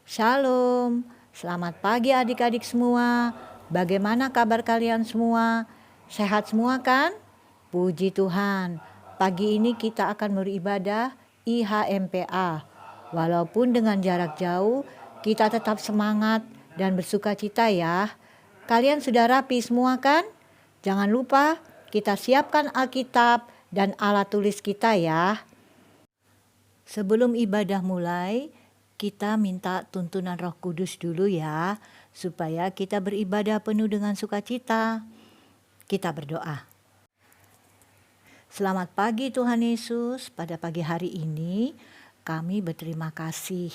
Shalom, selamat pagi adik-adik semua. Bagaimana kabar kalian semua? Sehat semua kan? Puji Tuhan, pagi ini kita akan beribadah IHMPA. Walaupun dengan jarak jauh, kita tetap semangat dan bersuka cita ya. Kalian sudah rapi semua kan? Jangan lupa kita siapkan Alkitab dan alat tulis kita ya. Sebelum ibadah mulai, kita minta tuntunan Roh Kudus dulu ya, supaya kita beribadah penuh dengan sukacita. Kita berdoa. Selamat pagi Tuhan Yesus, pada pagi hari ini kami berterima kasih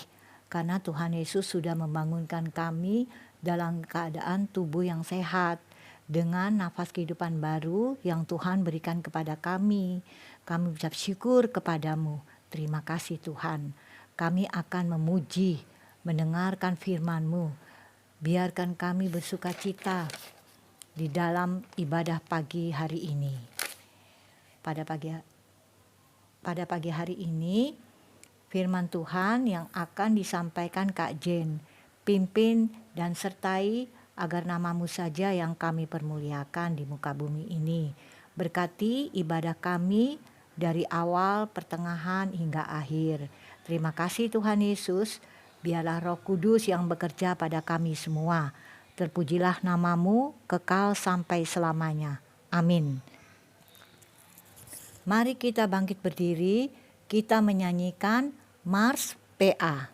karena Tuhan Yesus sudah membangunkan kami dalam keadaan tubuh yang sehat dengan nafas kehidupan baru yang Tuhan berikan kepada kami. Kami ucap syukur kepadamu. Terima kasih Tuhan. Kami akan memuji, mendengarkan firman-Mu. Biarkan kami bersuka cita di dalam ibadah pagi hari ini. Pada pagi hari ini, firman Tuhan yang akan disampaikan Kak Jen. Pimpin dan sertai agar nama-Mu saja yang kami permuliakan di muka bumi ini. Berkati ibadah kami dari awal, pertengahan, hingga akhir. Terima kasih Tuhan Yesus, biarlah Roh Kudus yang bekerja pada kami semua. Terpujilah nama-Mu kekal sampai selamanya. Amin. Mari kita bangkit berdiri, kita menyanyikan Mars PA.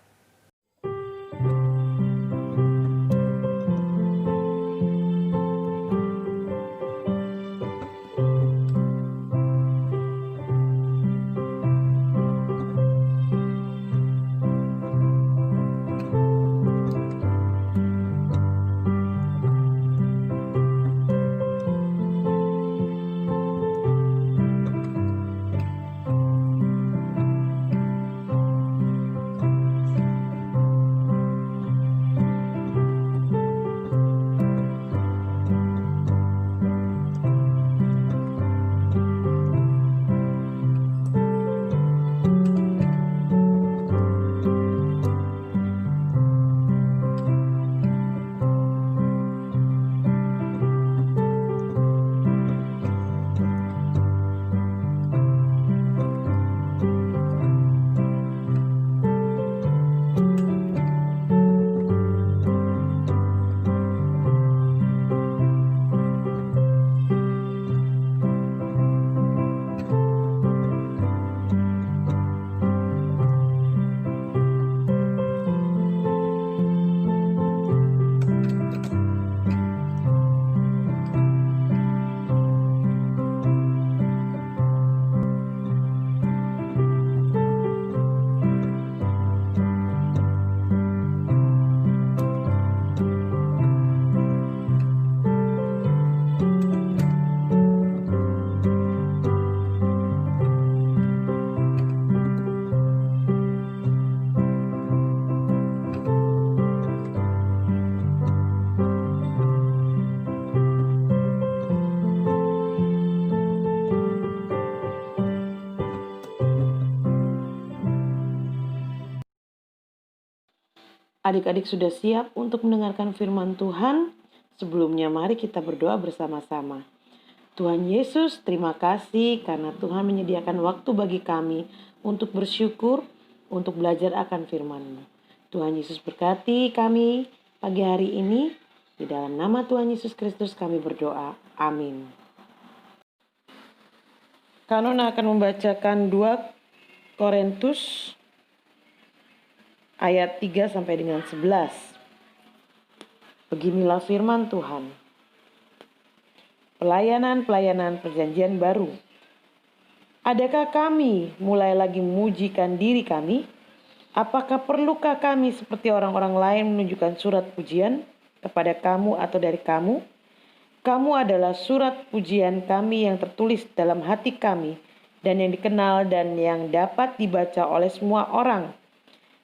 Adik-adik sudah siap untuk mendengarkan firman Tuhan? Sebelumnya mari kita berdoa bersama-sama. Tuhan Yesus, terima kasih karena Tuhan menyediakan waktu bagi kami untuk bersyukur, untuk belajar akan firman-Mu. Tuhan Yesus berkati kami pagi hari ini. Di dalam nama Tuhan Yesus Kristus kami berdoa. Amin. Kanon akan membacakan 2 Korintus ayat 3 sampai dengan 11. Beginilah firman Tuhan. Pelayanan perjanjian baru. Adakah kami mulai lagi memujikan diri kami? Apakah perlukah kami seperti orang-orang lain menunjukkan surat pujian kepada kamu atau dari kamu? Kamu adalah surat pujian kami yang tertulis dalam hati kami dan yang dikenal dan yang dapat dibaca oleh semua orang.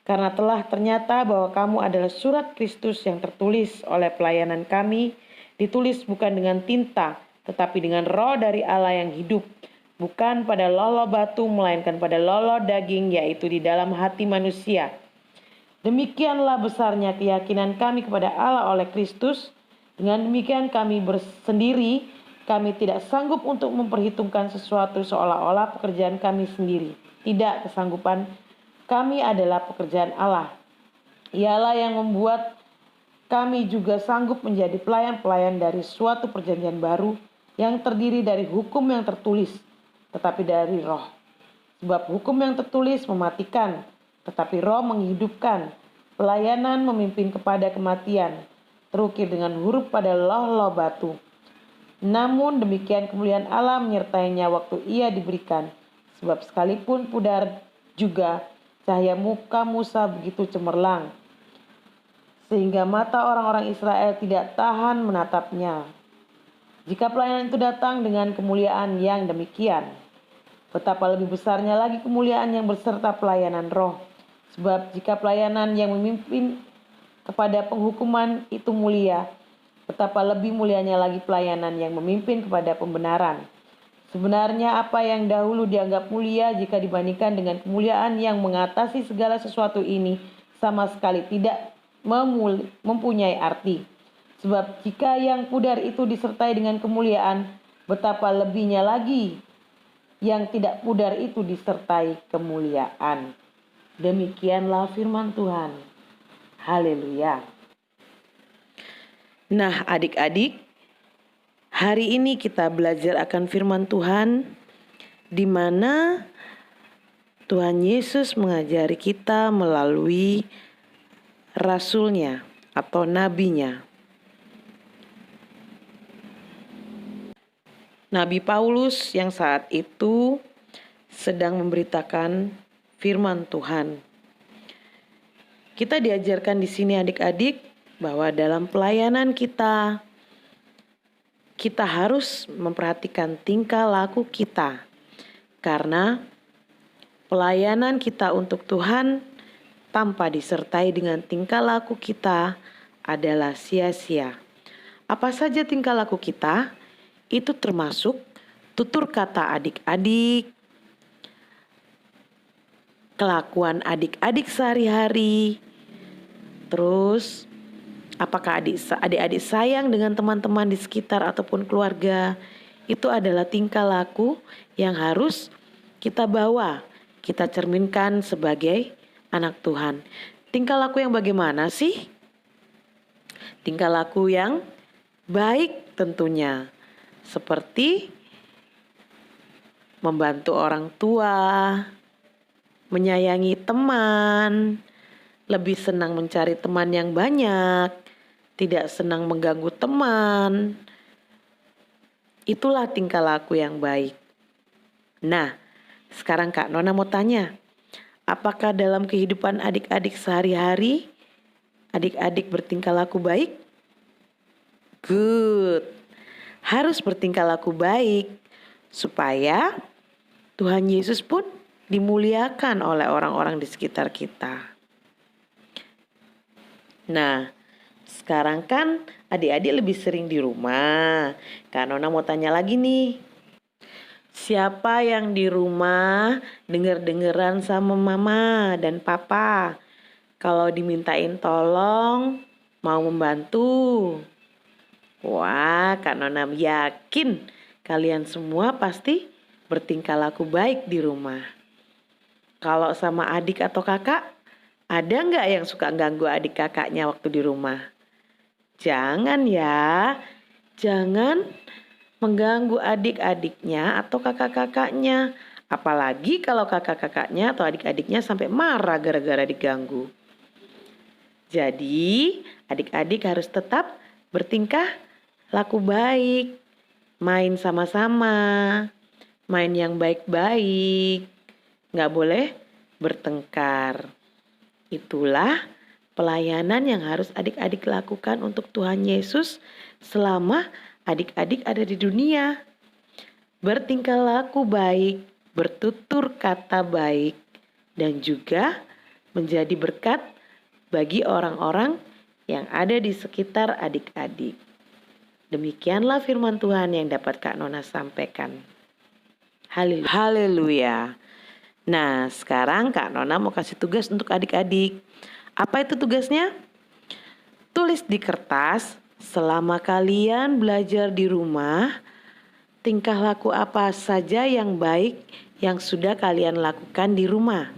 Karena telah ternyata bahwa kamu adalah surat Kristus yang tertulis oleh pelayanan kami, ditulis bukan dengan tinta, tetapi dengan roh dari Allah yang hidup, bukan pada lolo batu, melainkan pada lolo daging, yaitu di dalam hati manusia. Demikianlah besarnya keyakinan kami kepada Allah oleh Kristus. Dengan demikian kami bersendiri, kami tidak sanggup untuk memperhitungkan sesuatu seolah-olah pekerjaan kami sendiri. Tidak, kesanggupan kami adalah pekerjaan Allah. Ialah yang membuat kami juga sanggup menjadi pelayan-pelayan dari suatu perjanjian baru yang terdiri dari hukum yang tertulis, tetapi dari roh. Sebab hukum yang tertulis mematikan, tetapi roh menghidupkan. Pelayanan memimpin kepada kematian, terukir dengan huruf pada loh-loh batu. Namun demikian kemuliaan Allah menyertainya waktu ia diberikan. Sebab sekalipun pudar juga cahaya muka Musa begitu cemerlang, sehingga mata orang-orang Israel tidak tahan menatapnya. Jika pelayanan itu datang dengan kemuliaan yang demikian, betapa lebih besarnya lagi kemuliaan yang berserta pelayanan roh. Sebab jika pelayanan yang memimpin kepada penghukuman itu mulia, betapa lebih mulianya lagi pelayanan yang memimpin kepada pembenaran. Sebenarnya apa yang dahulu dianggap mulia jika dibandingkan dengan kemuliaan yang mengatasi segala sesuatu ini sama sekali tidak mempunyai arti. Sebab jika yang pudar itu disertai dengan kemuliaan, betapa lebihnya lagi yang tidak pudar itu disertai kemuliaan. Demikianlah firman Tuhan. Haleluya. Nah, adik-adik, hari ini kita belajar akan firman Tuhan, di mana Tuhan Yesus mengajari kita melalui rasulnya atau nabinya. Nabi Paulus yang saat itu sedang memberitakan firman Tuhan. Kita diajarkan di sini adik-adik bahwa dalam pelayanan kita harus memperhatikan tingkah laku kita. Karena pelayanan kita untuk Tuhan tanpa disertai dengan tingkah laku kita adalah sia-sia. Apa saja tingkah laku kita? Itu termasuk tutur kata adik-adik, kelakuan adik-adik sehari-hari, terus apakah adik-adik sayang dengan teman-teman di sekitar ataupun keluarga. Itu adalah tingkah laku yang harus kita bawa, kita cerminkan sebagai anak Tuhan. Tingkah laku yang bagaimana sih? Tingkah laku yang baik tentunya. Seperti membantu orang tua, menyayangi teman, lebih senang mencari teman yang banyak, tidak senang mengganggu teman. Itulah tingkah laku yang baik. Nah, sekarang Kak Nona mau tanya, apakah dalam kehidupan adik-adik sehari-hari, adik-adik bertingkah laku baik? Good. Harus bertingkah laku baik supaya Tuhan Yesus pun dimuliakan oleh orang-orang di sekitar kita. Nah, sekarang kan adik-adik lebih sering di rumah. Kak Nona mau tanya lagi nih. Siapa yang di rumah denger-dengeran sama mama dan papa? Kalau dimintain tolong, mau membantu? Wah, Kak Nona yakin kalian semua pasti bertingkah laku baik di rumah. Kalau sama adik atau kakak, ada nggak yang suka ganggu adik kakaknya waktu di rumah? Jangan ya, jangan mengganggu adik-adiknya atau kakak-kakaknya. Apalagi kalau kakak-kakaknya atau adik-adiknya sampai marah gara-gara diganggu. Jadi, adik-adik harus tetap bertingkah laku baik, main sama-sama, main yang baik-baik, gak boleh bertengkar. Itulah pelayanan yang harus adik-adik lakukan untuk Tuhan Yesus selama adik-adik ada di dunia. Bertingkah laku baik, bertutur kata baik, dan juga menjadi berkat bagi orang-orang yang ada di sekitar adik-adik. Demikianlah firman Tuhan yang dapat Kak Nona sampaikan. Haleluya. Nah, sekarang Kak Nona mau kasih tugas untuk adik-adik. Apa itu tugasnya? Tulis di kertas, selama kalian belajar di rumah, tingkah laku apa saja yang baik yang sudah kalian lakukan di rumah.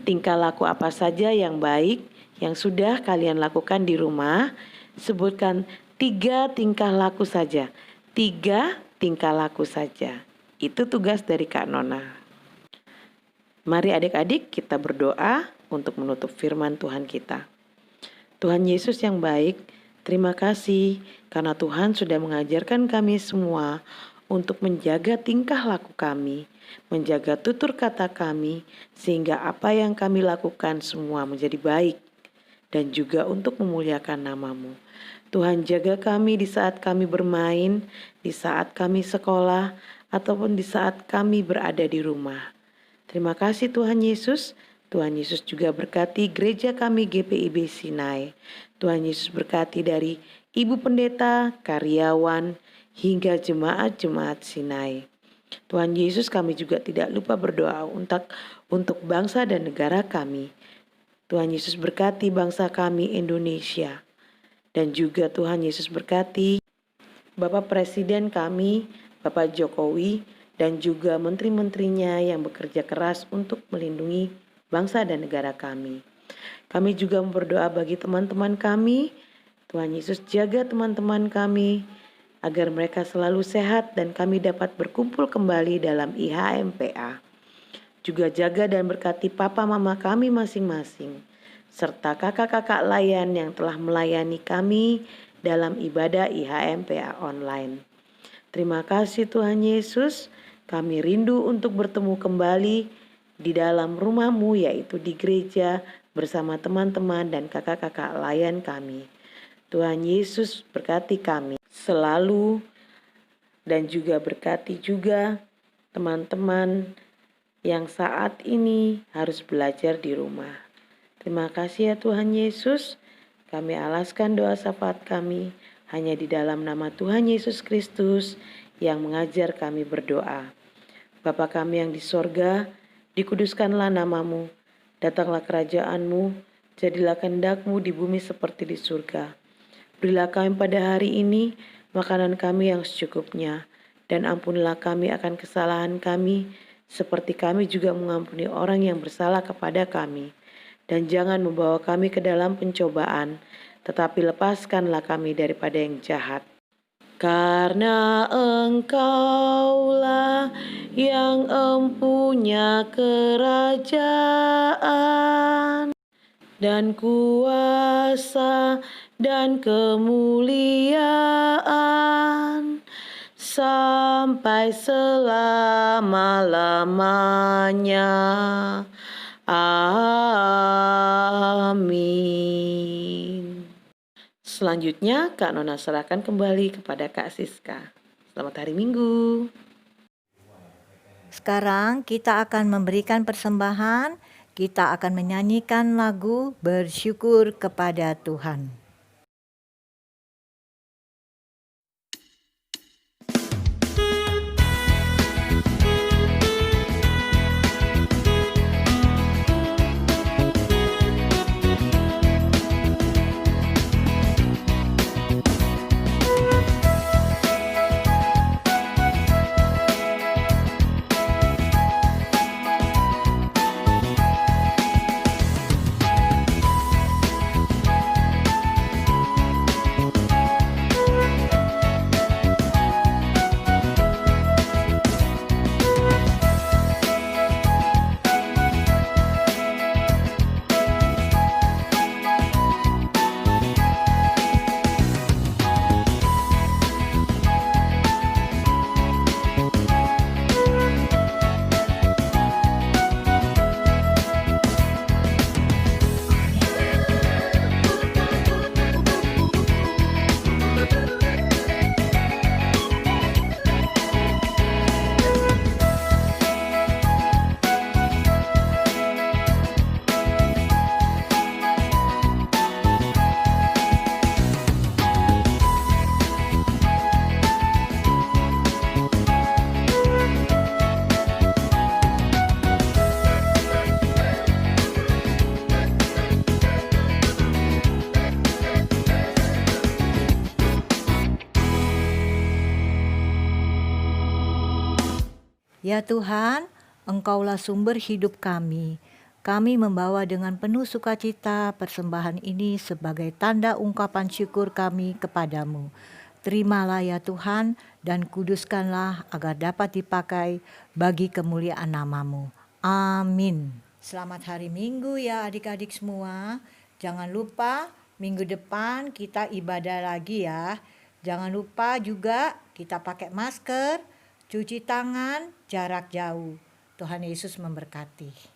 Tingkah laku apa saja yang baik yang sudah kalian lakukan di rumah. Sebutkan 3 tingkah laku saja. 3 tingkah laku saja. Itu tugas dari Kak Nona. Mari adik-adik kita berdoa untuk menutup firman Tuhan kita. Tuhan Yesus yang baik, terima kasih karena Tuhan sudah mengajarkan kami semua untuk menjaga tingkah laku kami, menjaga tutur kata kami, sehingga apa yang kami lakukan semua menjadi baik dan juga untuk memuliakan nama-Mu. Tuhan jaga kami di saat kami bermain, di saat kami sekolah, ataupun di saat kami berada di rumah. Terima kasih Tuhan Yesus. Tuhan Yesus juga berkati gereja kami GPIB Sinai. Tuhan Yesus berkati dari Ibu Pendeta, karyawan, hingga jemaat-jemaat Sinai. Tuhan Yesus, kami juga tidak lupa berdoa untuk bangsa dan negara kami. Tuhan Yesus berkati bangsa kami Indonesia. Dan juga Tuhan Yesus berkati Bapak Presiden kami, Bapak Jokowi, dan juga menteri-menterinya yang bekerja keras untuk melindungi bangsa dan negara kami. Kami juga berdoa bagi teman-teman kami. Tuhan Yesus jaga teman-teman kami agar mereka selalu sehat dan kami dapat berkumpul kembali dalam IHMPA. Juga jaga dan berkati papa mama kami masing-masing, serta kakak-kakak layan yang telah melayani kami dalam ibadah IHMPA online. Terima kasih Tuhan Yesus, kami rindu untuk bertemu kembali di dalam rumah-Mu, yaitu di gereja bersama teman-teman dan kakak-kakak layan kami. Tuhan Yesus berkati kami selalu dan juga berkati juga teman-teman yang saat ini harus belajar di rumah. Terima kasih ya Tuhan Yesus, kami alaskan doa syafaat kami hanya di dalam nama Tuhan Yesus Kristus yang mengajar kami berdoa. Bapa kami yang di sorga, dikuduskanlah nama-Mu, datanglah kerajaan-Mu, jadilah kehendak-Mu di bumi seperti di surga. Berilah kami pada hari ini makanan kami yang secukupnya, dan ampunilah kami akan kesalahan kami, seperti kami juga mengampuni orang yang bersalah kepada kami. Dan jangan membawa kami ke dalam pencobaan, tetapi lepaskanlah kami daripada yang jahat. Karena Engkaulah yang empunya kerajaan dan kuasa dan kemuliaan sampai selama-lamanya. Amin. Selanjutnya Kak Nona serahkan kembali kepada Kak Siska. Selamat hari Minggu. Sekarang kita akan memberikan persembahan, kita akan menyanyikan lagu bersyukur kepada Tuhan. Ya Tuhan, Engkaulah sumber hidup kami. Kami membawa dengan penuh sukacita persembahan ini sebagai tanda ungkapan syukur kami kepadamu. Terimalah ya Tuhan dan kuduskanlah agar dapat dipakai bagi kemuliaan namamu. Amin. Selamat hari Minggu ya adik-adik semua. Jangan lupa minggu depan kita ibadah lagi ya. Jangan lupa juga kita pakai masker, cuci tangan, jarak jauh. Tuhan Yesus memberkati.